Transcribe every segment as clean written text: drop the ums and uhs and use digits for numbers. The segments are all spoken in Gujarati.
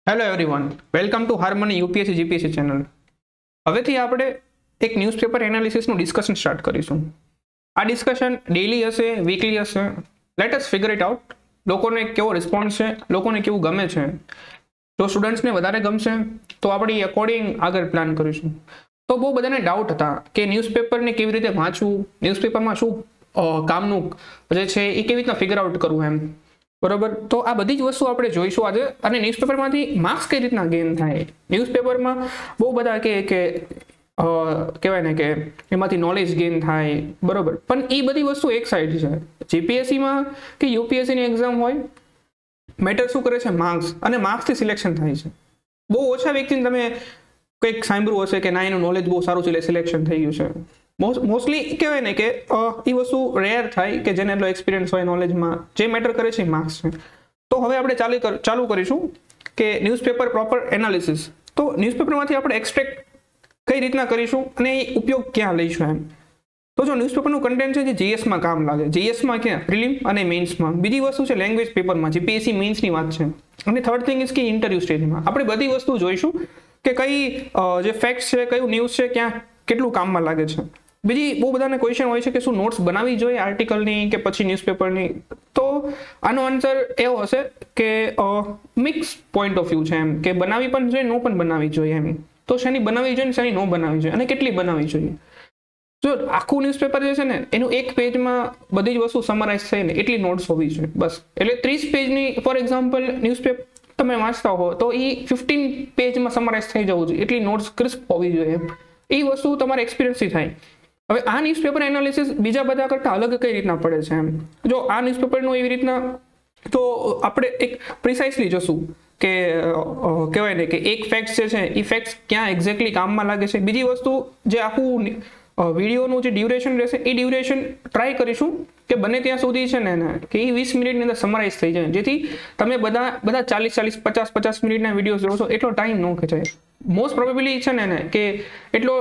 Hello everyone, welcome to harmony UPSC GPSC channel. હવેથી આપણે એક ન્યૂઝપેપર એનાલિસિસનું ડિસ્કશન સ્ટાર્ટ કરીશું. આ ડિસ્કશન ડેઇલી હશે, વીકલી હશે. Let us figure it out. લોકોને કેવો રિસ્પોન્સ છે, લોકોને કેવું ગમે છે. જો સ્ટુડન્ટ્સને વધારે ગમશે તો આપણે એ અકોર્ડિંગ આગળ પ્લાન કરીશું. તો બહુ બધાને ડાઉટ હતા કે ન્યૂઝપેપરને કેવી રીતે વાંચવું, ન્યૂઝપેપરમાં શું કામનું જે છે એ કેવી રીતના ફિગર આઉટ કરવું એમ. બરોબર, તો આ બધી જ વસ્તુ આપણે જોઈશું આજે. અને ન્યૂઝપેપરમાંથી માર્ક્સ કઈ રીતના ગેઇન થાય. ન્યૂઝપેપરમાં બહુ બધા કે કહેવાય ને કે એમાંથી નોલેજ ગેઇન થાય, બરોબર. પણ એ બધી વસ્તુ એક સાઈડ છે. જીપીએસસીમાં કે યુપીએસસીની એક્ઝામ હોય, મેટર શું કરે છે? માર્ક્સ. અને માર્ક્સથી સિલેક્શન થાય છે. બહુ ઓછા વ્યક્તિને તમે કંઈક સાંભળ્યું હશે કે ના એનું નોલેજ બહુ સારું છે એટલે સિલેક્શન થઈ ગયું છે. મોસ્ટલી કહેવાય ને કે એ વસ્તુ રેર થાય કે જેને એટલો એક્સપિરિયન્સ હોય નોલેજમાં. જે મેટર કરે છે એ માર્ક્સ છે. તો હવે આપણે ચાલુ કરીશું કે ન્યૂઝપેપર પ્રોપર એનાલિસિસ. તો ન્યૂઝપેપરમાંથી આપણે એક્સટ્રેક્ટ કઈ રીતના કરીશું અને એ ઉપયોગ ક્યાં લઈશું એમ. તો જો ન્યૂઝપેપરનું કન્ટેન્ટ છે જે જીએસમાં કામ લાગે. જીએસમાં ક્યાં? પ્રિલિમ અને મેઇન્સમાં. બીજી વસ્તુ છે લેંગ્વેજ પેપરમાં, જીપીએસસી મેઇન્સની વાત છે. અને થર્ડ થિંગ ઇઝ કે ઇન્ટરવ્યુ સ્ટેજમાં આપણે બધી વસ્તુ જોઈશું કે કઈ જે ફેક્ટ્સ છે, કયું ન્યૂઝ છે, ક્યાં કેટલું કામમાં લાગે છે. બીજી બહુ બધાને ક્વેશ્ચન હોય છે કે શું નોટ્સ બનાવવી જોઈએ આર્ટિકલની કે પછી ન્યૂઝપેપરની. તો આનો આન્સર એવો હશે કે મિક્સ પોઈન્ટ ઓફ વ્યૂ છે એમ, કે બનાવવી પણ જોઈએ, નો પણ બનાવવી જોઈએ એમ. તો શેની બનાવવી જોઈએ, શેની નો બનાવવી જોઈએ અને કેટલી બનાવવી જોઈએ. જો આખું ન્યૂઝપેપર જે છે ને એનું એક પેજમાં બધી જ વસ્તુ સમરાઇઝ થઈ ને એટલી નોટ્સ હોવી જોઈએ બસ. એટલે 30 પેજની ફોર એક્ઝામ્પલ ન્યૂઝપેપર તમે વાંચતા હો તો એ 15 પેજમાં સમરાઇઝ થઈ જવું જોઈએ, એટલી નોટ્સ ક્રિસ્પ હોવી જોઈએ એમ. એ વસ્તુ તમારા એક્સપિરિયન્સથી થાય. હવે આ ન્યૂઝપેપર એનાલિસિસ બીજા બધા કરતાં અલગ કઈ રીતના પડે છે એમ. જો આ ન્યૂઝપેપરનું એવી રીતના તો આપણે એક પ્રિસાઇસલી જશું કે કહેવાય ને કે એક ફેક્ટ જે છે એ ફેક્ટ્સ ક્યાં એક્ઝેક્ટલી કામમાં લાગે છે. બીજી વસ્તુ જે આખું વિડીયોનું જે ડ્યુરેશન રહેશે એ ડ્યુરેશન ટ્રાય કરીશું કે બને ત્યાં સુધી છે ને કે એ 20 મિનિટની અંદર સમરાઇઝ થઈ જાય, જેથી તમે બધા 40 50 મિનિટના વિડીયો જોવો છો એટલો ટાઈમ ન ખેંચાય. મોસ્ટ પ્રોબેબલી છે ને કે એટલો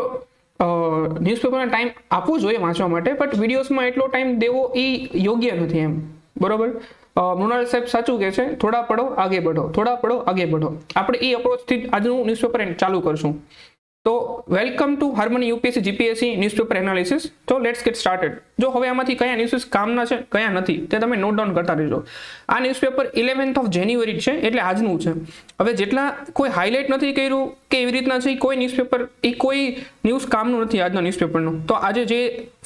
ન્યૂઝપેપરનો ટાઈમ આપવો જોઈએ વાંચવા માટે, બટ વિડીયોઝમાં એટલો ટાઈમ દેવો એ યોગ્ય નથી એમ. બરોબર. મૃણાલ સાહેબ સાચું કહે છે, થોડા પડો આગે બઢો, થોડા પડો આગે બઢો. આપણે એ અપ્રોચથી જ આજનું ન્યૂઝપેપર ચાલુ કરશું. તો welcome to harmony UPSC GPSC newspaper analysis. તો લેટ્સ ગેટ સ્ટાર્ટેડ. જો હવે આમાંથી કયા ન્યૂઝ કામના છે, કયા નથી, તે તમે નોટ ડાઉન કરતા રહેજો. આ ન્યૂઝપેપર 11th of January છે એટલે આજનું છે. હવે જેટલા કોઈ હાઇલાઇટ નથી કર્યું કે એવી રીતના છે, કોઈ ન્યૂઝપેપર એ કોઈ ન્યૂઝ કામનું નથી આજના ન્યૂઝપેપરનું. તો આજે જે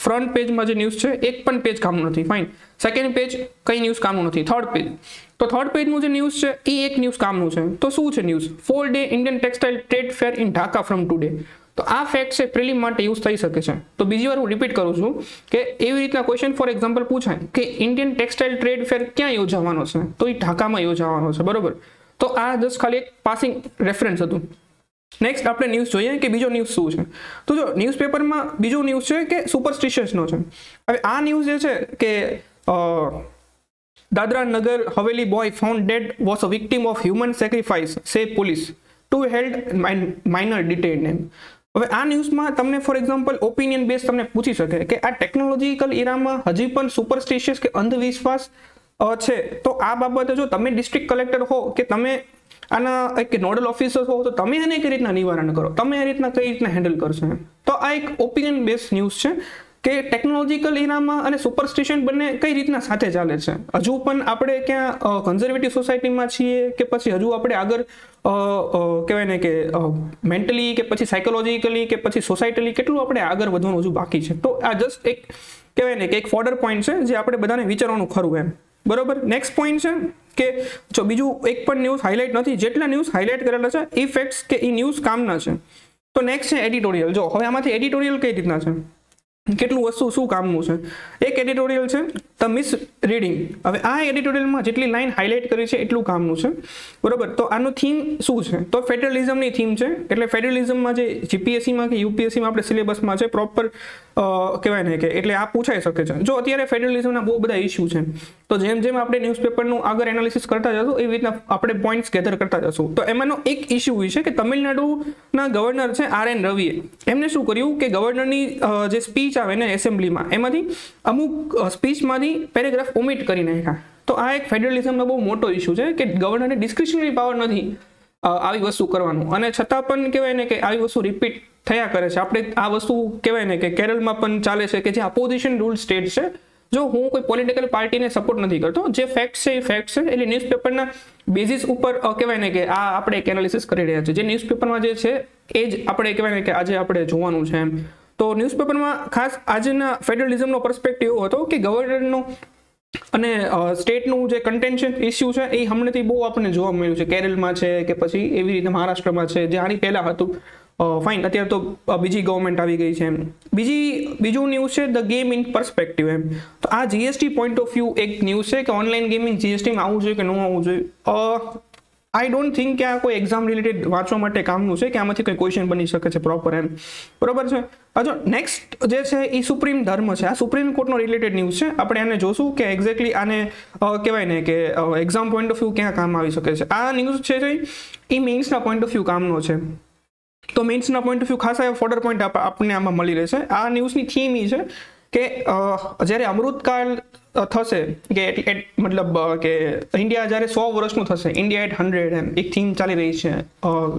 ફ્રન્ટ પેજમાં જે ન્યૂઝ છે એક પણ પેજ કામનું નથી. ફાઇન. સેકન્ડ પેજ કઈ ન્યૂઝ કામનું નથી. થર્ડ પેજ, તો થર્ડ પેજનું જે ન્યૂઝ છે એ એક ન્યૂઝ કામનું છે. તો શું છે news? 4 day Indian textile trade fair in Dhaka from today. તો આ ફેક્ટ છે પ્રિલિમ માટે યુઝ થઈ શકે છે. તો બીજી વાર હું રિપીટ કરું છું કે એવી રીતના ક્વેશ્ચન ફોર એક્ઝામ્પલ પૂછાય કે ઇન્ડિયન ટેક્સટાઇલ ટ્રેડ ફેર ક્યાં યોજાવાનો છે, તો એ ઢાકામાં યોજાવાનો છે. બરોબર. તો આ જસ્ટ ખાલી એક પાસિંગ રેફરન્સ હતું. નેક્સ્ટ આપણે ન્યૂઝ જોઈએ કે બીજો ન્યૂઝ શું છે. તો જો ન્યૂઝપેપરમાં બીજો ન્યૂઝ છે કે સુપરસ્ટિશિયસનો છે. હવે આ ન્યૂઝ જે છે કે Dadra Nagar Haveli boy found dead was a victim of human sacrifice, say police. Two held minor detained એમ. હવે આ ન્યૂઝમાં તમને ફોર એક્ઝામ્પલ ઓપિનિયન બેઝ તમને પૂછી શકે કે આ ટેકનોલોજીકલ ઇરામાં હજી પણ સુપરસ્ટિશિયસ કે અંધવિશ્વાસ છે. તો આ બાબતે જો તમે ડિસ્ટ્રિક્ટ કલેક્ટર હો કે તમે આના એક નોડલ ઓફિસર હો તો તમે એને કઈ રીતના નિવારણ કરો, તમે એ રીતના કઈ રીતના હેન્ડલ કરશો એમ. તો આ એક ઓપિનિયન બેઝ ન્યૂઝ છે કે ટેકનોલોજીકલ ઇરામાં અને સુપરસ્ટિશન બંને કઈ રીતના સાથે ચાલે છે. હજુ પણ આપણે ક્યાં કન્ઝર્વેટિવ સોસાયટીમાં છીએ કે પછી હજુ આપણે આગળ કહેવાય ને કે મેન્ટલી કે પછી સાયકોલોજીકલી કે પછી સોસાયટલી કેટલું આપણે આગળ વધવાનું હજુ બાકી છે. તો આ જસ્ટ એક કહેવાય ને કે એક ફોર્ડર પોઈન્ટ છે જે આપણે બધાને વિચારવાનું ખરું એમ. બરોબર. નેક્સ્ટ પોઈન્ટ છે કે જો બીજું એક પણ ન્યૂઝ હાઇલાઇટ નથી, જેટલા ન્યૂઝ હાઇલાઇટ કરેલા છે એ ફેક્ટ્સ કે એ ન્યૂઝ કામના છે. તો નેક્સ્ટ છે એડિટોરિયલ. જો હવે આમાંથી એડિટોરિયલ કઈ રીતના છે, કેટલું વસ્તુ શું કામનું છે. એક એડિટોરિયલ છે ધ મિસ રીડિંગ. હવે આ એડિટોરિયલમાં જેટલી લાઈન હાઇલાઇટ કરી છે એટલું કામનું છે. બરોબર. તો આનું થીમ શું છે? તો ફેડરલિઝમની થીમ છે. એટલે ફેડરલિઝમમાં જે જીપીએસસીમાં કે યુપીએસસીમાં આપણે સિલેબસમાં છે પ્રોપર કહેવાય ને કે એટલે આ પૂછાઈ શકે છે. જો અત્યારે ફેડરલિઝમના બહુ બધા ઇસ્યુ છે, તો જેમ જેમ આપણે ન્યૂઝપેપરનું આગળ એનાલિસિસ કરતા જશું એવી રીતના આપણે પોઈન્ટ્સ ગેધર કરતા જશું. તો એમાંનો એક ઇસ્યુ એ છે કે તમિલનાડુના ગવર્નર છે આર.એન. રવિએ એમને શું કર્યું કે ગવર્નરની જે સ્પીચ આવે ને એસેમ્બલીમાં એમાંથી અમુક સ્પીચમાંથી પેરેગ્રાફ ઓમિટ કરી નાખ્યા. તો આ એક ફેડરલિઝમનો બહુ મોટો ઇસ્યુ છે કે ગવર્નરને ડિસ્ક્રિશનરી પાવર નથી આવી વસ્તુ કરવાનું, અને છતાં પણ કહેવાય ને કે આવી વસ્તુ રિપીટ થયા કરે છે. આપણે આ વસ્તુ કહેવાય ને કે કેરળમાં પણ ચાલે છે કે જે અપોઝિશન રૂલ સ્ટેટ છે. જો હું કોઈ પોલિટિકલ પાર્ટીને સપોર્ટ નથી કરતો, જે ફેક્ટ છે એ ફેક્ટ છે, એટલે ન્યૂઝપેપરના બેઝિસ ઉપર કહેવાય ને કે આ આપણે એક એનાલિસિસ કરી રહ્યા છીએ. જે ન્યૂઝપેપરમાં જે છે એ જ આપણે કહેવાય ને કે આજે આપણે જોવાનું છે એમ. તો ન્યૂઝપેપરમાં ખાસ આજના ફેડરલિઝમનો પર્સપેક્ટિવ એવો હતો કે ગવર્નરનો અને સ્ટેટનું જે કન્ટેન્શન ઇસ્યુ છે એ હમણાંથી બહુ આપણને જોવા મળ્યું છે. કેરળમાં છે કે પછી એવી રીતે મહારાષ્ટ્રમાં છે, જે આની પહેલાં હતું. ફાઇન, અત્યારે તો બીજી ગવર્મેન્ટ આવી ગઈ છે એમ. બીજું ન્યૂઝ છે ધ ગેમ ઇન પર્સપેક્ટિવ એમ. તો આ જીએસટી પોઈન્ટ ઓફ વ્યૂ એક ન્યૂઝ છે કે ઓનલાઈન ગેમિંગ જીએસટીમાં આવવું જોઈએ કે ન આવવું જોઈએ. આઈ ડોન્ટ થિંક કે આ કોઈ એક્ઝામ રિલેટેડ વાંચવા માટે કામનું છે કે આમાંથી કોઈ ક્વેશ્ચન બની શકે છે પ્રોપર એમ. બરોબર છે. જો નેક્સ્ટ જે છે એ સુપ્રીમ ધર્મ છે. આ સુપ્રીમ કોર્ટનો રિલેટેડ ન્યૂઝ છે. આપણે આને જોશું કે એક્ઝેક્ટલી આને કહેવાય ને કે એક્ઝામ પોઈન્ટ ઓફ વ્યૂ ક્યાં કામ આવી શકે છે. આ ન્યૂઝ છે એ મેઇન્સના પોઈન્ટ ઓફ વ્યૂ કામનો છે. તો મેઇન્સના પોઈન્ટ ઓફ વ્યૂ ખાસ એવા ફોર્ડર પોઈન્ટ આપણને આમાં મળી રહેશે. આ ન્યૂઝની થીમ એ છે કે જ્યારે અમૃતકાળ થશે કે મતલબ કે ઇન્ડિયા જ્યારે 100 વર્ષનું થશે, ઇન્ડિયા એટ 100 એમ એક થીમ ચાલી રહી છે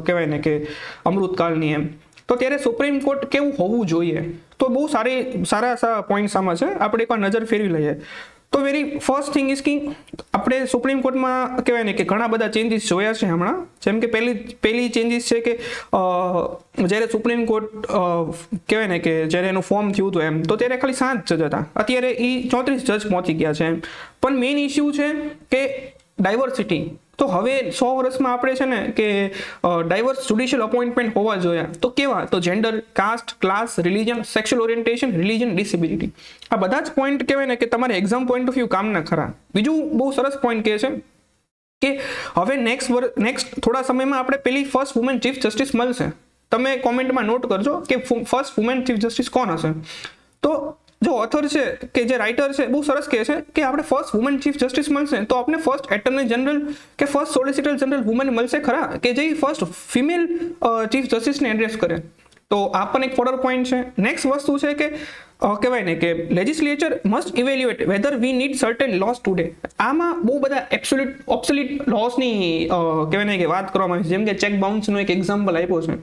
કહેવાય ને કે અમૃતકાળની એમ. તો ત્યારે સુપ્રીમ કોર્ટ કેવું હોવું જોઈએ, તો બહુ સારા પોઈન્ટ્સ આમાં છે. આપણે એકવાર નજર ફેરવી લઈએ. તો વેરી ફર્સ્ટ થિંગ ઇઝ કે આપણે સુપ્રીમ કોર્ટમાં કહેવાય ને કે ઘણા બધા ચેન્જીસ જોયા છે હમણાં. જેમ કે પહેલી ચેન્જીસ છે કે જ્યારે સુપ્રીમ કોર્ટ કહેવાય ને કે જ્યારે એનું ફોર્મ થયું હતું એમ, તો ત્યારે ખાલી 7 જજ હતા. અત્યારે એ 34 જજ પહોંચી ગયા છે એમ. પણ મેઇન ઇસ્યુ છે કે ડાયવર્સિટી. તો હવે 100 વર્ષમાં આપણે છે ને કે ડાયવર્સ જ્યુડિશિયલ અપોઇન્ટમેન્ટ હોવા જોઈએ. તો કેવા? તો gender, caste, class, religion, sexual orientation, religion, disability. આ બધા જ પોઈન્ટ કહેવાય ને કે તમારે એક્ઝામ પોઈન્ટ ઓફ વ્યૂ કામના ખરા. બીજું બહુ સરસ પોઈન્ટ કહે છે કે હવે નેક્સ્ટ થોડા સમયમાં આપણે પેલી ફર્સ્ટ વુમેન ચીફ જસ્ટિસ મળશે. તમે કોમેન્ટમાં નોટ કરજો કે ફર્સ્ટ વુમેન ચીફ જસ્ટિસ કોણ હશે. તો જો ઓથર છે કે જે રાઇટર છે બહુ સરસ કહે છે કે આપણે ફર્સ્ટ વુમેન ચીફ જસ્ટિસ મળશે તો આપણે ફર્સ્ટ એટર્ની જનરલ કે ફર્સ્ટ સોલિસિટર જનરલ વુમેન મળશે ખરા કે જે ફર્સ્ટ ફિમેલ ચીફ જસ્ટિસને એડ્રેસ કરે. તો આ પણ એક ફોર્ડર પોઈન્ટ છે. નેક્સ્ટ વસ્તુ છે કે કહેવાય ને કે legislature must evaluate whether we need certain laws today. આમાં બહુ બધા ઓબ્સોલ્યુટ લોસની કહેવાય ને કે વાત કરવામાં આવી છે. જેમ કે ચેક બાઉન્સનો એક એક્ઝામ્પલ આપ્યો છે.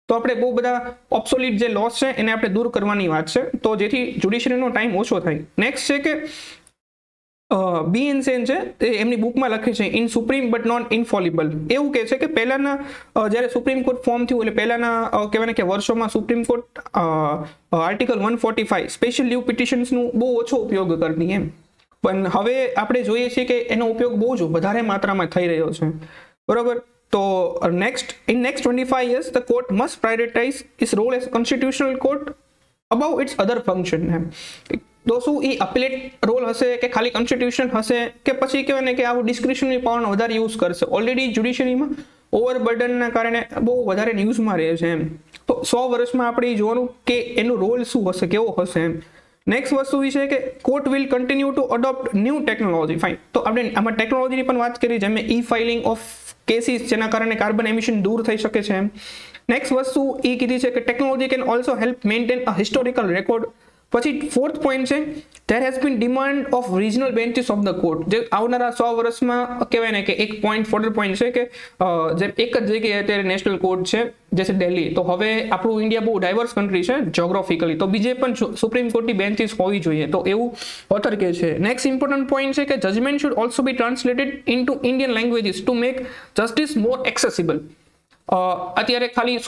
તો આપણે બહુ બધા ઓબ્સોલ્યુટ જે લોસ છે એને આપણે દૂર કરવાની વાત છે, તો જેથી જ્યુડિશરીનો ટાઈમ ઓછો થાય. નેક્સ્ટ છે કે બી એન સેન છે તે એમની બુકમાં લખે છે ઇન સુપ્રીમ બટ નોટ ઇનફોલિબલ. એવું કહે છે કે પહેલાના જ્યારે સુપ્રીમ કોર્ટ ફોર્મ થયું એટલે પહેલાના કહેવાય ને કે વર્ષોમાં Supreme Court article 145 special leave પિટિશન્સનું બહુ ઓછો ઉપયોગ કરતી એમ. પણ હવે આપણે જોઈએ છીએ કે એનો ઉપયોગ બહુ જ વધારે માત્રામાં થઈ રહ્યો છે. બરોબર. તો next 25 years the court must prioritize its role as a constitutional court above its other function એમ. તો શું એ અપીલેટ રોલ હશે કે ખાલી કોન્સ્ટિટ્યુશન હશે કે પછી કહેવાય ને કે આવું ડિસ્ક્રિશનરી પાવરનો વધારે યુઝ કરશે. ઓલરેડી જ્યુડિશરીમાં ઓવરબર્ડનના કારણે બહુ વધારે ન્યૂઝમાં રહે છે એમ. તો 100 વર્ષમાં આપણે જોવાનું કે એનું રોલ શું હશે, કેવો હશે એમ. નેક્સ્ટ વસ્તુ એ છે કે court will continue two adopt new technology. Fine. તો આપણે આમાં ટેકનોલોજીની પણ વાત કરી જેમ ઈ ફાઇલિંગ ઓફ કેસીસ જેના કારણે કાર્બન એમિશન દૂર થઈ શકે છે એમ. નેક્સ્ટ વસ્તુ એ કીધી છે કે technology can also help maintain a historical record. પછી ફોર્થ પોઈન્ટ છે there has been demand of regional benches of the court. જે આવનારા 100 વર્ષમાં કહેવાય ને કે એક પોઈન્ટ ફોર્ડર પોઈન્ટ છે કે જેમ એક જ જગ્યાએ અત્યારે નેશનલ કોર્ટ છે જે છે દિલ્હી. તો હવે આપણું ઇન્ડિયા બહુ ડાયવર્સ કન્ટ્રી છે જોગ્રાફિકલી, તો બીજે પણ સુપ્રીમ કોર્ટની બેન્ચીસ હોવી જોઈએ. તો એવું ઓથર કહે છે. નેક્સ્ટ ઇમ્પોર્ટન્ટ પોઈન્ટ છે કે judgement should also be translated into Indian languages to make justice more accessible. અત્યારે ખાલી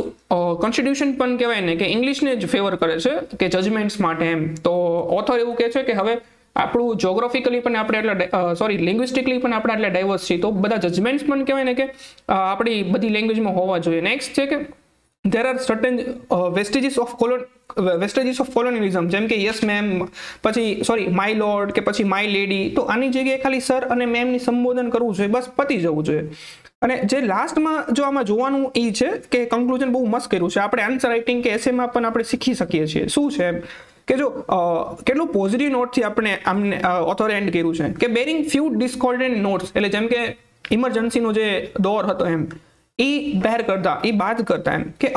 કોન્સ્ટિટ્યુશન પણ કહેવાય ને કે ઇંગ્લિશને જ ફેવર કરે છે કે જજમેન્ટ્સ માટે એમ. તો ઓથર એવું કહે છે કે હવે આપણું જોગ્રાફિકલી પણ આપણે એટલા લિંગ્વિસ્ટિકલી પણ આપણે એટલા ડાયવર્સ છીએ, તો બધા જજમેન્ટ્સ પણ કહેવાય ને કે આપણી બધી લેંગ્વેજમાં હોવા જોઈએ. નેક્સ્ટ છે કે there are certain vestiges of colonialism જેમ કે યસ મેમ, પછી માય લોર્ડ કે પછી માય લેડી. તો આની જગ્યાએ ખાલી સર અને મેમની સંબોધન કરવું જોઈએ, બસ પતી જવું જોઈએ. અને જે લાસ્ટમાં જો આમાં જોવાનું એ છે કે કન્ક્લુઝન બહુ મસ્ત કર્યું છે. આપણે આન્સર રાઇટિંગ કે એસેમાં પણ આપણે શીખી શકીએ છીએ. શું છે એમ કે જો કેટલું પોઝિટિવ નોટથી આપણે આમને ઓથોરે એન્ડ કર્યું છે કે બેરિંગ ફ્યુ ડિસ્કોર્ડન્ટ નોટ્સ. એટલે જેમ કે ઇમરજન્સીનો જે દોર હતો એમ એ બહાર કરતા, એ બાદ કરતા એમ કે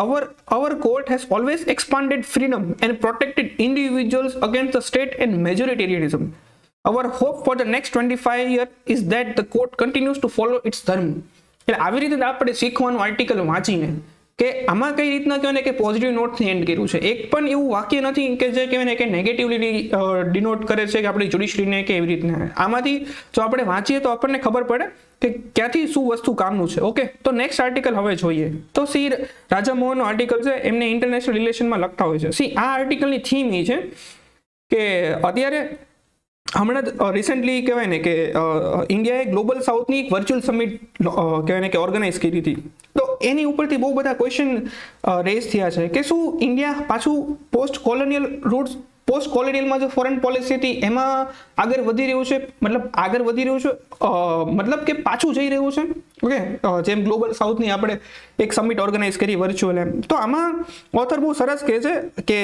our court has always expanded freedom and protected individuals against the state and majoritarianism. Our hope for the next 25 years is that the court continues to follow its dharma. એટલે આવી રીતે આપણે શીખવાનું આર્ટિકલ વાંચીને કે આમાં કઈ રીતના કહેવાય ને કે પોઝિટિવ નોટથી એન્ડ કર્યું છે. એક પણ એવું વાક્ય નથી કે જે કહેવાય ને કે નેગેટિવલી ડિનોટ કરે છે કે આપણી જ્યુડિશરીને કે એવી રીતના. આમાંથી જો આપણે વાંચીએ તો આપણને ખબર પડે કે ક્યાંથી શું વસ્તુ કામનું છે. ઓકે, તો નેક્સ્ટ આર્ટિકલ હવે જોઈએ. તો સી રાજા મોહનનો આર્ટિકલ છે, એમને ઇન્ટરનેશનલ રિલેશનમાં લખતા હોય છે. સી આ આર્ટિકલની થીમ એ છે કે અત્યારે હમણાં રિસેન્ટલી કહેવાય ને કે ઇન્ડિયાએ ગ્લોબલ સાઉથની એક વર્ચ્યુઅલ સમિટ કહેવાય ને કે ઓર્ગેનાઇઝ કરી હતી. તો એની ઉપરથી બહુ બધા ક્વેશ્ચન રેઝ થયા છે કે શું ઇન્ડિયા પાછું પોસ્ટ કોલોનિયલમાં જે ફોરેન પોલિસી હતી એમાં આગળ વધી રહ્યું છે, મતલબ કે પાછું જઈ રહ્યું છે. ઓકે, જેમ ગ્લોબલ સાઉથની આપણે એક સમિટ ઓર્ગેનાઇઝ કરી વર્ચ્યુઅલ એમ. તો આમાં ઓથર બહુ સરસ કહે છે કે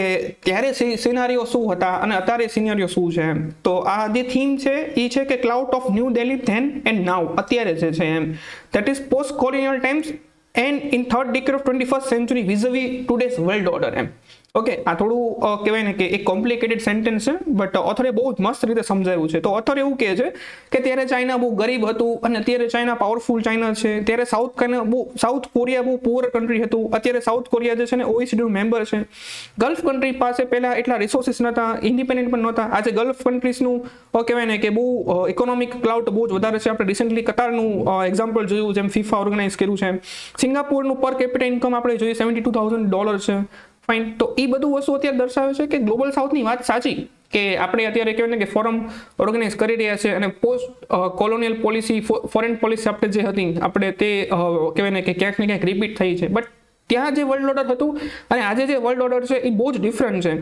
ત્યારે સિનારીઓ શું હતા અને અત્યારે સિનારીઓ શું છે એમ. તો આ જે થીમ છે એ છે કે cloud of New Delhi then and now, અત્યારે જે છે એમ, that is post colonial times and in third decade of 21st century vis a vis today's world order એમ. ઓકે, આ થોડું કહેવાય ને કે એક કોમ્પ્લિકેટેડ સેન્ટેન્સ છે, બટ ઓથરે બહુ જ મસ્ત રીતે સમજાવ્યું છે. તો ઓથર એવું કહે છે કે ત્યારે ચાઇના બહુ ગરીબ હતું અને અત્યારે ચાઇના પાવરફુલ ચાઇના છે. ત્યારે સાઉથ કોરિયા બહુ પુઅર કન્ટ્રી હતું, અત્યારે સાઉથ કોરિયા જે છે ને OECD મેમ્બર છે. ગલ્ફ કન્ટ્રી પાસે પહેલા એટલા રિસોર્સિસ નહોતા, ઇન્ડિપેન્ડન્ટ પણ નહોતા. આજે ગલ્ફ કન્ટ્રીઝનું કહેવાય ને કે બહુ ઇકોનોમિક ક્લાઉડ બહુ જ વધારે છે. આપણે રિસેન્ટલી કતારનું એક્ઝામ્પલ જોયું, જેમ ફીફા ઓર્ગેનાઇઝ કર્યું છે. સિંગાપુરનું પર કેપિટા ઇન્કમ આપણે જોઈએ $72,000 છે. ફાઇન. તો એ બધું વસ્તુ અત્યારે દર્શાવે છે કે ગ્લોબલ સાઉથની વાત સાચી, કે આપણે અત્યારે કહેવાય ને કે ફોરમ ઓર્ગેનાઇઝ કરી રહ્યા છે અને post colonial policy, foreign policy આપણે જે હતી આપણે તે કહેવાય ને કે ક્યાંક ને ક્યાંક રિપીટ થઈ છે. બટ ત્યાં જે વર્લ્ડ ઓર્ડર હતું અને આજે જે વર્લ્ડ ઓર્ડર છે એ બહુ જ ડિફરન્ટ છે.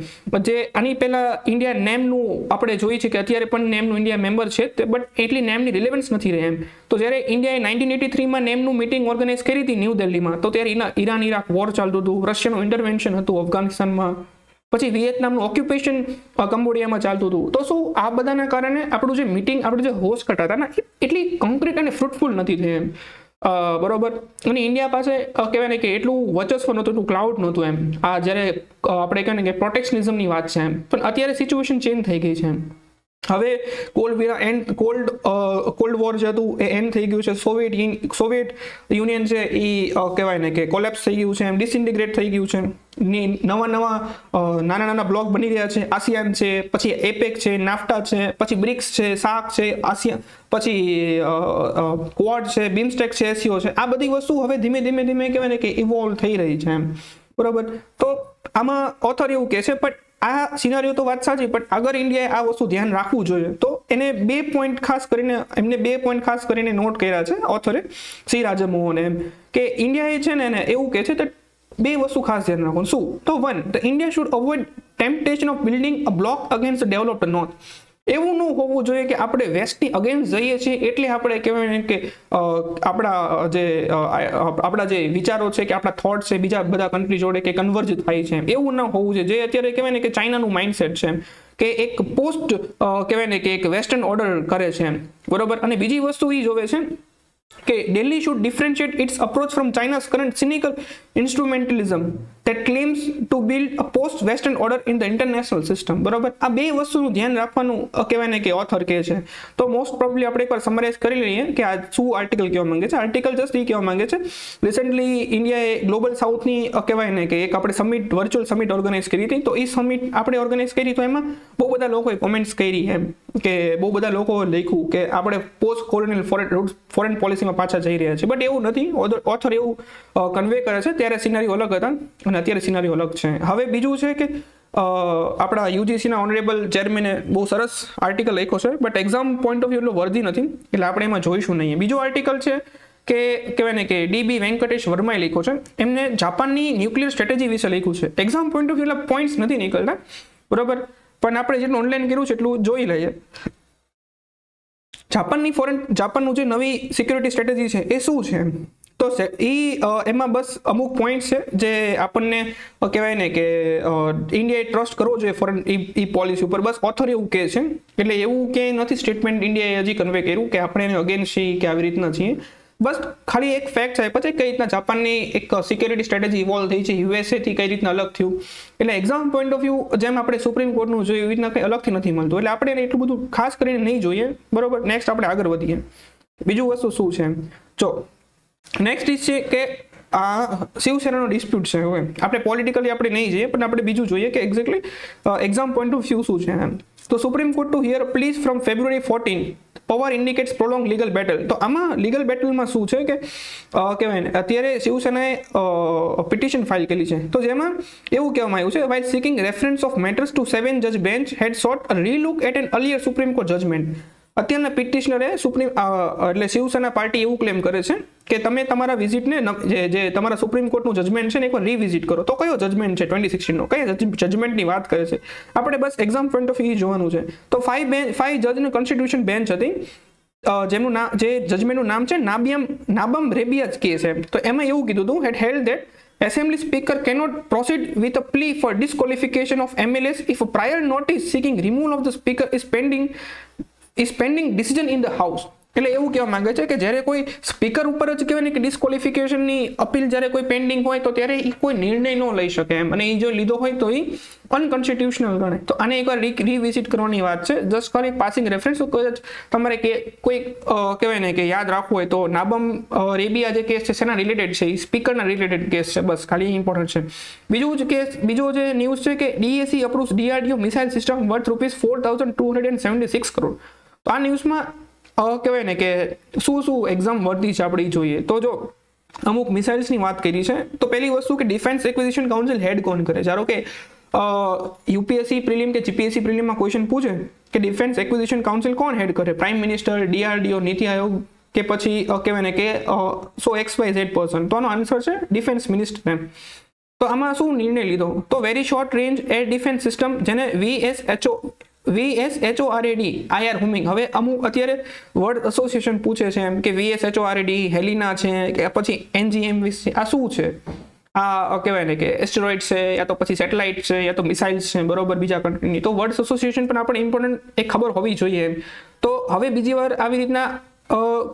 જે આની પહેલાં ઇન્ડિયા નેમનું આપણે જોઈએ છે કે અત્યારે પણ નેમનું ઇન્ડિયા મેમ્બર છે, બટ એટલી નેમની રિલેવન્સ નથી રહી એમ. તો જ્યારે ઇન્ડિયાએ 1983માં નેમનું મીટિંગ ઓર્ગેનાઇઝ કરી હતી ન્યૂ દિલ્હીમાં, તો ત્યારે ઈરાન ઇરાક વોર ચાલતું હતું, રશિયાનું ઇન્ટરવેન્શન હતું અફઘાનિસ્તાનમાં, પછી વિયેતનામનું ઓક્યુપેશન કંબોડિયામાં ચાલતું હતું. તો શું આ બધાના કારણે આપણું જે મીટિંગ, આપણે જે હોસ્ટ કરતા હતા ને, એટલી કોન્ક્રીટ અને ફ્રૂટફુલ નથી થઈ એમ. બરોબર. અને ઇન્ડિયા પાસે કહેવાય ને કે એટલું વર્ચસ્વ નહોતું, એટલું ક્લાઉડ નહોતું એમ. આ જ્યારે આપણે કહેવાય ને કે પ્રોટેક્શનિઝમની વાત છે એમ. પણ અત્યારે સિચ્યુએશન ચેન્જ થઈ ગઈ છે એમ. હવે કોલ્ડ વોર જે હતું એ એન્ડ થઈ ગયું છે. સોવિયત યુનિયન છે એ કહેવાય ને કે કોલેપ્સ થઈ ગયું છે એમ, ડિસઇન્ટિગ્રેટ થઈ ગયું છે. નાના બ્લોક બની રહ્યા છે. આસિયાન છે, પછી એપેક છે, નાફ્ટા છે, પછી બ્રિક્સ છે, સાર્ક છે, આસિયાન, પછી ક્વાડ છે, બિમસ્ટેક છે, એસીઓ છે. આ બધી વસ્તુ હવે ધીમે ધીમે કહેવાય ને કે ઇવોલ્વ થઈ રહી છે એમ. બરોબર. તો આમાં ઓથર એવું કહે છે, પણ આ સિનારીઓ તો વાત સાચી, પણ અગર ઇન્ડિયાએ આ વસ્તુ ધ્યાન રાખવું જોઈએ તો એમને બે પોઈન્ટ ખાસ કરીને નોટ કર્યા છે ઓથરે, સી રાજા મોહને એમ, કે ઇન્ડિયાએ છે ને એને એવું કહે છે કે બે વસ્તુ ખાસ ધ્યાન રાખવાનું. શું? તો 1, the India should avoid temptation of building a block against developed north. એવું ન હોવું જોઈએ કે આપણે વેસ્ટની અગેન્સ્ટ જઈએ છીએ એટલે આપણે કહેવાય ને કે આપણા જે વિચારો છે કે આપણા થોટ છે બીજા બધા કન્ટ્રી જોડે કે કન્વર્જ થાય છે. એવું ન હોવું જોઈએ. જે અત્યારે કહેવાય ને કે ચાઇનાનું માઇન્ડસેટ છે એમ, કે એક પોસ્ટ કહેવાય ને કે એક વેસ્ટર્ન ઓર્ડર કરે છે એમ. બરોબર. અને બીજી વસ્તુ એ જોવે છે કે Delhi should differentiate its approach from China's current cynical instrumentalism that claims to build a post-Western order in the international system. બરોબર. આ બે વસ્તુનું ધ્યાન રાખવાનું કહેવાય ને કે ઓથર કહે છે. તો મોસ્ટ પ્રોબેબલી આપણે એકવાર સમરાઇઝ કરી લઈએ કે આ શું આર્ટિકલ કહેવા માંગે છે. આર્ટિકલ જસ્ટ એ કહેવા માંગે છે, રિસેન્ટલી ઇન્ડિયાએ ગ્લોબલ સાઉથની કહેવાય ને કે એક આપણે વર્ચ્યુઅલ સમિટ ઓર્ગેનાઇઝ કરી હતી. તો એ સમિટ આપણે ઓર્ગેનાઇઝ કરી તો એમાં બહુ બધા લોકોએ કોમેન્ટ્સ કરી એમ, કે બહુ બધા લોકોએ લખ્યું કે આપણે પોસ્ટ કોલોનિયલ ફોરેન પોલિસીમાં પાછા જઈ રહ્યા છે. બટ એવું નથી. ઓથર એવું કન્વે કરે છે ત્યારે સિનારીઓ અલગ હતા અને અત્યારે સિનારીઓ અલગ છે. હવે બીજું છે કે આપણા યુજીસીના ઓનરેબલ ચેરમેને બહુ સરસ આર્ટિકલ લખ્યો છે, but exam point of view એટલું વર્ધી નથી એટલે આપણે એમાં જોઈશું નહીં. બીજો આર્ટિકલ છે કે કહેવાય ને કે ડીબી વેંકટેશ વર્માએ લખ્યો છે. એમને જાપાનની ન્યુક્લિયર સ્ટ્રેટેજી વિશે લખ્યું છે. એક્ઝામ પોઈન્ટ ઓફ વ્યૂ એટલે પોઈન્ટ્સ નથી નીકળતા, બરોબર, પણ આપણે જેટલું ઓનલાઈન કર્યું છે એટલું જોઈ લઈએ. જાપાનનું જે નવી સિક્યોરિટી સ્ટ્રેટેજી છે એ શું છે? તો એમાં બસ અમુક પોઈન્ટ છે જે આપણને કહેવાય ને કે ઇન્ડિયાએ ટ્રસ્ટ કરવો જોઈએ ફોરેન ઈ પોલિસી ઉપર. બસ ઓથર એવું કહે છે. એટલે એવું કે નથી સ્ટેટમેન્ટ ઇન્ડિયાએ હજી કન્વે કર્યું કે આપણે એને અગેન્સ્ટ છીએ કે આવી રીતના છીએ. બસ ખાલી એક ફેક્ટ છે. પછી કઈ રીતના જાપાનની એક સિક્યોરિટી સ્ટ્રેટેજી ઇવોલ્વ થઈ છે, યુએસએથી કઈ રીતના અલગ થયું. એટલે એક્ઝામ પોઈન્ટ ઓફ વ્યૂ જેમ આપણે સુપ્રીમ કોર્ટનું જોઈએ એવી રીતના કંઈ અલગથી નથી મળતું. એટલે આપણે એટલું બધું ખાસ કરીને નહીં જોઈએ. બરોબર. નેક્સ્ટ આપણે આગળ વધીએ. બીજું વસ્તુ શું છે જો નેક્સ્ટ ઇઝ છે કે આ શિવસેનાનો ડિસ્પ્યુટ છે. હવે આપણે પોલિટિકલી આપણે નહીં જઈએ પણ આપણે બીજું જોઈએ કે exactly exam point of view શું છે એમ. તો supreme court to hear pleas from February 14 Pawar indicates prolong legal battle. તો આમાં લીગલ બેટલમાં શું છે કે કહેવાય ને અત્યારે શિવસેનાએ પિટિશન ફાઇલ કરી છે. તો જેમાં એવું કહેવામાં આવ્યું છે while seeking reference of matters to 7 judge bench had sought a relook at an earlier Supreme Court judgment. અત્યારના પિટિશનરે એટલે શિવસેના પાર્ટી એવું ક્લેમ કરે છે કે તમે તમારા વિઝિટને જે તમારા સુપ્રીમ કોર્ટનું જજમેન્ટ છે ને એકવાર રિવિઝિટ કરો. તો કયો જજમેન્ટ છે 2016નો, કયા જજમેન્ટની વાત કરે છે આપણે બસ એક્ઝામ પોઈન્ટ ઓફ વ્યૂ જોવાનું છે. તો 5 જજની કોન્સ્ટિટ્યુશન બેન્ચ હતી જેમનું નામ જે જજમેન્ટનું નામ છે નાબમ રેબિયા કેસ છે. તો એમાં એવું કીધું હતું had held that Assembly Speaker cannot proceed with a plea for disqualification of MLAs if a prior notice seeking removal of the speaker is pending decision in the House. એટલે એવું કહેવા માંગે છે કે જ્યારે કોઈ સ્પીકર ઉપર જ કહેવાય ને કે ડિસ્કોલિફિકેશનની અપીલ જ્યારે કોઈ પેન્ડિંગ હોય તો ત્યારે એ કોઈ નિર્ણય ન લઈ શકે એમ, અને એ જો લીધો હોય તો એ અનકોન્સ્ટિટ્યુશનલ ગણે. તો આને એકવાર રિવિઝિટ કરવાની વાત છે. જસ્ટ ખાલી પાસિંગ રેફરન્સ કદાચ તમારે કે કોઈ કહેવાય ને કે યાદ રાખવું હોય તો નાબમ રેબિયા જે કેસ છે શેના રિલેટેડ છે, એ સ્પીકરના રિલેટેડ કેસ છે. બસ ખાલી ઇમ્પોર્ટન્ટ છે. બીજો જે ન્યૂઝ છે કે DAC અપ્રુવ્સ DRDO missile system worth ₹4,276 crore. તો આ ન્યૂઝમાં કહેવાય ને કે શું એક્ઝામ વર્ધી છે આપણે જોઈએ. તો જો અમુક મિસાઇલ્સની વાત કરી છે તો પહેલી વસ્તુ કે ડિફેન્સ એક્વિઝિશન કાઉન્સિલ હેડ કોણ કરે. ધારો કે UPSC પ્રિલિમ કે GPSC પ્રિલિમમાં ક્વેશ્ચન પૂછે કે ડિફેન્સ એક્વિઝિશન કાઉન્સિલ કોણ હેડ કરે, prime minister, DRDO, NITI Aayog કે પછી કહેવાય ને કે XYZ પર્સન. તો આનો આન્સર છે ડિફેન્સ મિનિસ્ટર એમ. તો આમાં શું નિર્ણય લીધો તો very short range air defence system જેને VSHORAD IR હુમિંગ. હવે અમુક અત્યારે વર્ડ એસોસિએશન પૂછે છે એમ કે VSHORAD હેલિના છે કે પછી NGM છે, આ શું છે? આ કહેવાય ને કે એસ્ટેરોઇડ છે યા તો પછી સેટેલાઇટ છે યા તો મિસાઇલ્સ છે, બરોબર, બીજા કન્ટ્રીની. તો વર્ડ એસોસિએશન પણ આપણે ઇમ્પોર્ટન્ટ એક ખબર હોવી જોઈએ એમ. તો હવે બીજી વાર આવી રીતના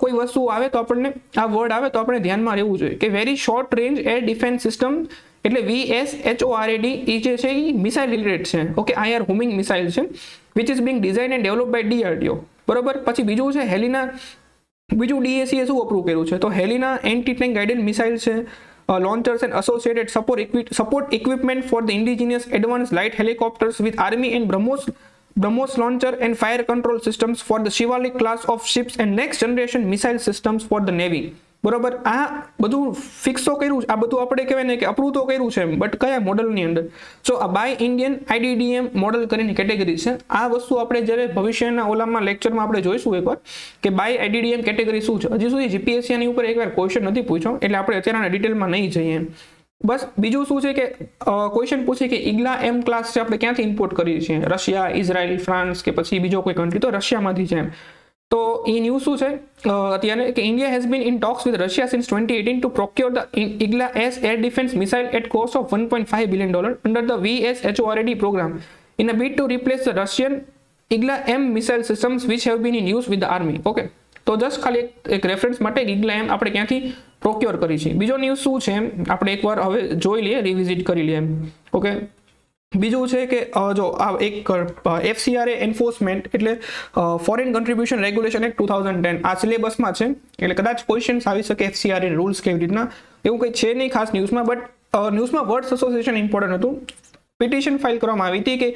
કોઈ વસ્તુ આવે તો આપણને આ વર્ડ આવે તો આપણે ધ્યાનમાં રહેવું જોઈએ કે very short range air defence system એટલે VSHORAD એ જે છે એ મિસાઇલ રિલેટેડ છે. ઓકે, IR હુમિંગ મિસાઇલ છે which is being design and develop by DRDO, બરોબર. પછી બીજું છે હેલિના, બીજું DAC એ શું અપ્રૂવ કર્યું છે તો Helina anti tank guided missile છે, launchers and associated support equipment for the indigenous advanced light helicopters with Army and BrahMos launcher and fire control systems for the Shivalik class of ships and next generation missile systems for the Navy. બરોબર, આ બધું ફિક્સ તો કર્યું છે, આ બધું આપણે કહેવાય ને કે અપ્રૂવ તો કર્યું છે, બટ કયા મોડલની અંદર? સો આ બાય ઇન્ડિયન IDDM મોડલ કરીને કેટેગરી છે. આ વસ્તુ આપણે જ્યારે ભવિષ્યના ઓલામાં લેક્ચરમાં આપણે જોઈશું એકવાર કે બાય IDDM કેટેગરી શું છે. હજી સુધી GPSC આની ઉપર એકવાર ક્વેશ્ચન નથી પૂછ્યો એટલે આપણે અત્યારના ડિટેલમાં નહીં જઈએ એમ. બસ બીજું શું છે કે ક્વેશ્ચન પૂછે કે ઇગ્લા M ક્લાસ છે આપણે ક્યાંથી ઇમ્પોર્ટ કરીએ છીએ, રશિયા, ઇઝરાયલ, ફ્રાન્સ કે પછી બીજો કોઈ કન્ટ્રી, તો રશિયામાંથી છે એમ. તો એ ન્યૂઝ શું છે અત્યારે કે India has been in talks with Russia since 2018 to procure the Igla S air defence missile at cost of $1.5 billion under the VSHORAD programme in a bid to replace the Russian Igla M missile systems which have been in use with the army. Okay, તો જસ્ટ ખાલી એક રેફરન્સ માટે Igla M આપણે ક્યાંથી પ્રોક્યોર કરી છે. બીજો ન્યૂઝ શું છે એમ આપણે એકવાર હવે જોઈ લઈએ, રિવિઝિટ કરી લઈએ એમ. ઓકે, બીજું છે કે જો આ એક FCRA એન્ફોર્સમેન્ટ એટલે ફોરેન કન્ટ્રીબ્યુશન રેગ્યુલેશન એક્ટ 2010 આ સિલેબસમાં છે એટલે કદાચ ક્વેશ્ચન્સ આવી શકે FCRA રૂલ્સ કેવી રીતના, એવું કંઈ છે નહીં ખાસ ન્યૂઝમાં. બટ ન્યૂઝમાં વર્ડ્સ એસોસિએશન ઇમ્પોર્ટન્ટ હતું. પિટિશન ફાઇલ કરવામાં આવી હતી કે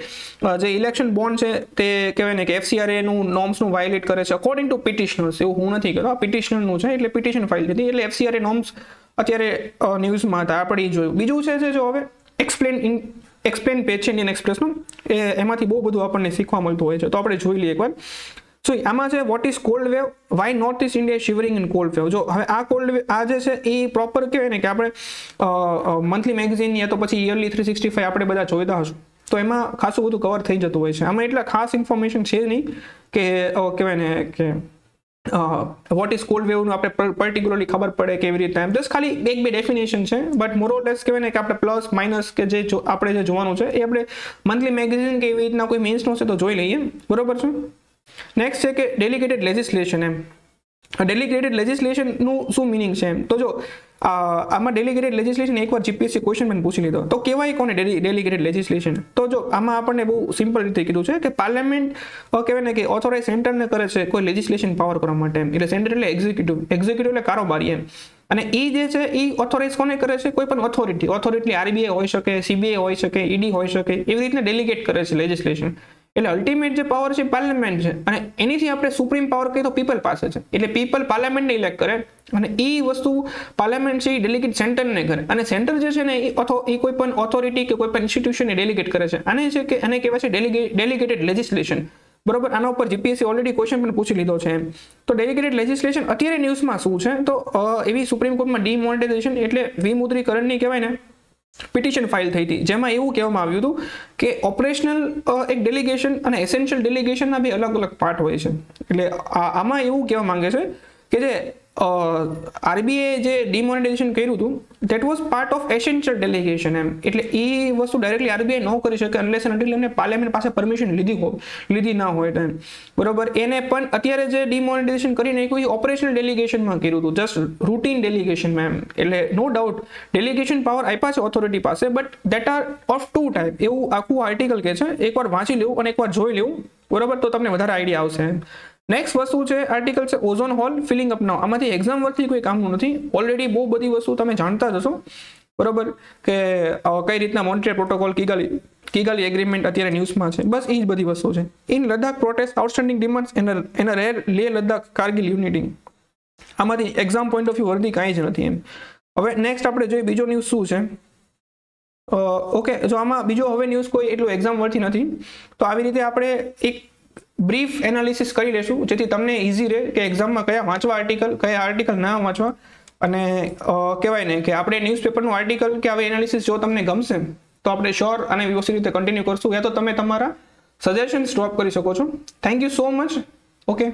જે ઇલેક્શન બોન્ડ છે તે કહેવાય ને કે FCRAનું નોર્મ્સનું વાયોલેટ કરે છે અકોર્ડિંગ ટુ પિટિશનર્સ. એવું હું નથી કહેતો, આ પિટિશનરનું છે એટલે પિટિશન ફાઇલ હતી એટલે FCRA નોર્મ્સ અત્યારે ન્યૂઝમાં હતા, આપણે જોયું. બીજું છે જો હવે એક્સપ્લેન પેજ છે ઇન્ડિયન એક્સપ્રેસનું, એમાંથી બહુ બધું આપણને શીખવા મળતું હોય છે તો આપણે જોઈ લઈએ એકવાર. સો આમાં છે what is cold wave, why North East India shivering in cold wave. જો હવે આ કોલ્ડ વેવ આ જે છે એ પ્રોપર કહેવાય ને કે આપણે મંથલી મેગઝીન યા તો પછી યરલી 365 આપણે બધા જોઈતા હશું તો એમાં ખાસું બધું કવર થઈ જતું હોય છે. આમાં એટલા ખાસ ઇન્ફોર્મેશન છે નહીં કે કહેવાય ને કે વોટ ઇઝ કોલ્ડ વેવનું આપણે પર્ટિક્યુલરલી ખબર પડે કેવી રીતે એમ. જસ્ટ ખાલી એક બે ડેફિનેશન છે બટ મોરઓલેસ કહેવાય ને કે આપણે પ્લસ માઇનસ કે જે આપણે જે જોવાનું છે એ આપણે મંથલી મેગઝીન કે એવી રીતના કોઈ મેન્સનો છે તો જોઈ લઈએ, બરોબર છે. નેક્સ્ટ છે કે ડેલિગેટેડ લેજિસ્લેશન એમ. ડેલિગેટેડ લેજિસ્લેશનનું શું મિનિંગ છે એમ તો જો આમાં ડેલિગેટેડ લેજિસ્લેશન એકવાર GPSC ક્વેશ્ચન પણ પૂછી લીધો તો કહેવાય કોને ડેલિગેટેડ લેજિસ્લેશન. તો જો આમાં આપણને બહુ સિમ્પલ રીતે કીધું છે કે પાર્લામેન્ટ કહેવાય ને કે ઓથોરાઇઝ સેન્ટરને કરે છે કોઈ લેજિસ્લેશન પાવર કરવા માટે એમ. એટલે સેન્ટર એટલે એક્ઝિક્યુટિવ એટલે કારોબારી એમ. અને એ જે છે એ ઓથોરાઇઝ કોને કરે છે? કોઈ પણ ઓથોરિટી આરબીઆઈ હોઈ શકે, સીબીઆઈ હોઈ શકે, ઈડી હોઈ શકે, એવી રીતના ડેલિગેટ કરે છે લેજિસ્લેશન. એટલે અલ્ટિમેટ જે પાવર છે પાર્લામેન્ટ છે, અને એનીથી આપણે સુપ્રીમ પાવર કહીએ તો પીપલ પાસે છે. એટલે પીપલ પાર્લામેન્ટને ઇલેક્ટ કરે અને એ વસ્તુ પાર્લામેન્ટ છે એ ડેલિગેટ સેન્ટરને કરે, અને સેન્ટર જે છે ને એ કોઈ પણ ઓથોરિટી કે કોઈ પણ ઇન્સ્ટિટ્યુશનને ડેલિગેટ કરે છે. આને છે કે આને કહેવાય છે ડેલિગેટેડ લેજિસ્લેશન. બરોબર, આના ઉપર જીપીએસસી ઓલરેડી ક્વેશ્ચન પણ પૂછી લીધો છે એમ. તો ડેલિગેટેડ લેજિસ્લેશન અત્યારે ન્યૂઝમાં શું છે? તો એવી સુપ્રીમ કોર્ટમાં ડિમોનેટાઇઝેશન એટલે વિમુદ્રીકરણની કહેવાય ને પિટિશન ફાઇલ થઈ હતી, જેમાં એવું કહેવામાં આવ્યું હતું કે ઓપરેશનલ એક ડેલિગેશન અને એસેન્શિયલ ડેલિગેશનના બે અલગ અલગ પાર્ટ હોય છે. એટલે આમાં એવું કહેવા માંગે છે કે જે આરબીઆઈ જે ડિમોનેટાઇઝેશન કર્યું હતું that was part of essential delegation એમ. એટલે એ વસ્તુ ડાયરેક્ટલી આરબીઆઈ ન કરી શકે અનલેસ અનટિલ એમને પાર્લામેન્ટ પાસે પરમિશન લીધી ના હોય એમ. બરોબર, એને પણ અત્યારે જે ડિમોનેટાઇઝેશન કરી નાખ્યું એ ઓપરેશનલ ડેલિગેશનમાં કર્યું હતું, જસ્ટ રૂટીન ડેલિગેશનમાં એમ. એટલે નો ડાઉટ ડેલિગેશન પાવર આપ્યા છે ઓથોરિટી પાસે, but that are of two type, એવું આખું આર્ટિકલ કે છે. એકવાર વાંચી લેવું અને એકવાર જોઈ લેવું, બરોબર, તો તમને વધારે આઈડિયા આવશે એમ. નેક્સ્ટ વસ્તુ છે આર્ટિકલ છે ઓઝોન હોલ ફિલિંગ અપ નાઉ. આમાંથી એક્ઝામ વર્કથી કોઈ કામનું નથી, ઓલરેડી બહુ બધી વસ્તુ તમે જાણતા જ હશો, બરોબર, કે કઈ રીતના મોન્ટ્રીયલ પ્રોટોકોલ, કિગાલી એગ્રીમેન્ટ અત્યારે ન્યૂઝમાં છે. બસ એ જ બધી વસ્તુ છે. In Ladakh protest outstanding demands an rare Leh Ladakh Kargil unity. આમાંથી exam point of view worthy કાંઈ જ નથી એમ. હવે નેક્સ્ટ આપણે જોઈએ બીજો ન્યૂઝ શું છે. ઓકે, જો આમાં બીજો હવે ન્યૂઝ કોઈ એટલું એક્ઝામ વર્થી નથી, તો આવી રીતે આપણે એક બ્રીફ એનાલિસિસ કરી લેશું, જેથી તમને ઇઝી રહે કે એક્ઝામમાં કયા વાંચવા આર્ટિકલ, કયા આર્ટિકલ ના વાંચવા. અને કહેવાય ને કે આપણે ન્યૂઝપેપરનું આર્ટિકલ કે આવી એનાલિસિસ જો તમને ગમશે તો આપણે શ્યોર અને વ્યવસ્થિત રીતે કન્ટિન્યુ કરશું, યા તો તમે તમારા સજેશન્સ ડ્રોપ કરી શકો છો. Thank you so much. Okay.